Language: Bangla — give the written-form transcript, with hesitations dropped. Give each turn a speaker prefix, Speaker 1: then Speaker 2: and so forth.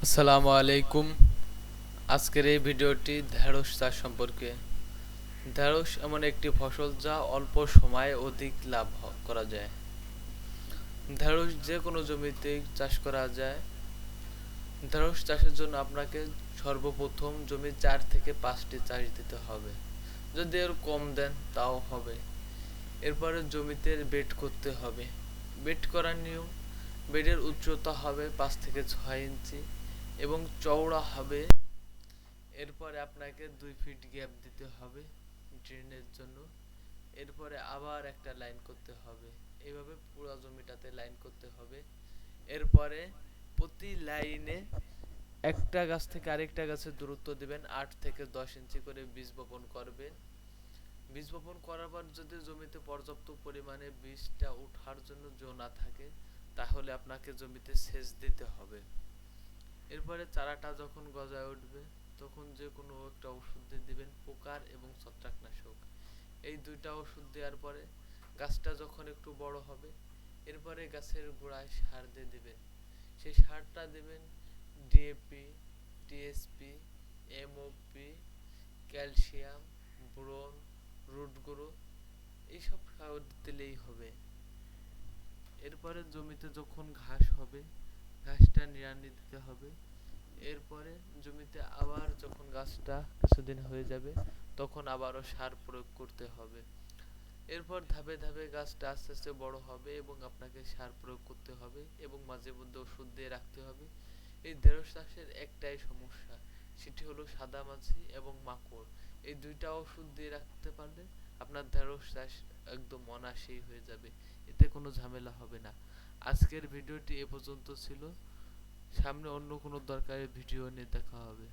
Speaker 1: আসসালামু আলাইকুম। আজকের এই ভিডিওটি ঢেঁড়স চাষ সম্পর্কে। ঢেঁড়স এমন একটি ফসল যা অল্প সময়ে অধিক লাভ করা যায়। ঢেঁড়স যে কোনো জমিতেই চাষ করা যায়। ঢেঁড়স চাষের জন্য আপনাকে সর্বপ্রথম জমি 4 থেকে 5টি চাষ দিতে হবে। যদি এর কম দেন তাও হবে। এরপরে জমিতে বেড করতে হবে। বেড করার নিয়ম: বেডের উচ্চতা হবে 5 থেকে 6 ইঞ্চি এবং চওড়া হবে। এরপরে আপনাকে 2 ফিট গ্যাপ দিতে হবে ড্রেনের জন্য। এরপরে আবার একটা লাইন করতে হবে। এইভাবে পুরো জমিটাতে লাইন করতে হবে। এরপরে প্রতি লাইনে একটা গাছ থেকে আরেকটা গাছের দূরত্ব দিবেন 8 থেকে 10 ইঞ্চি করে। বীজ বপন করবেন। বীজ বপন করার পর যদি জমিতে পর্যাপ্ত পরিমাণে বীজটা ওঠার জন্য না থাকে, তাহলে আপনাকে জমিতে সেচ দিতে হবে। এরপরে চারাটা যখন গজায় উঠবে, তখন যে কোনো একটা ওষুধ দিয়ে দিবেন, পোকার এবং ছত্রাকনাশক। এই দুইটা ওষুধ দেওয়ার পরে গাছটা যখন একটু বড় হবে, এরপরে গাছের গোড়ায় সার দিয়ে দিবেন। সেই সারটা দেবেন DAP, TSP, MOP, calcium, boron, root growth, এইসব সার দিলেই হবে। এরপরে জমিতে যখন ঘাস হবে, ঘাসটা নিড়ানি দিতে হবে। এরপরে জমিতে আবার যখন গাছটা কিছুদিন হয়ে যাবে, তখন আবারও সার প্রয়োগ করতে হবে। এরপর ধাপে ধাপে গাছটা আস্তে আস্তে বড় হবে এবং আপনাকে সার প্রয়োগ করতে হবে এবং মাঝে মধ্যে ওষুধ দিয়ে রাখতে হবে। এই ঢেঁড়স চাষের একটাই সমস্যা, সেটি হলো সাদামাছি এবং মাকড়। এই দুইটা ওষুধ দিয়ে রাখতে পারলে আপনার ঢেঁড়স চাষ একদম অনায়াসেই হয়ে যাবে। এতে কোনো ঝামেলা হবে না। আজকের ভিডিওটি এ পর্যন্ত ছিল। সামনে অন্য কোনো দরকারি ভিডিও নিয়ে দেখা হবে।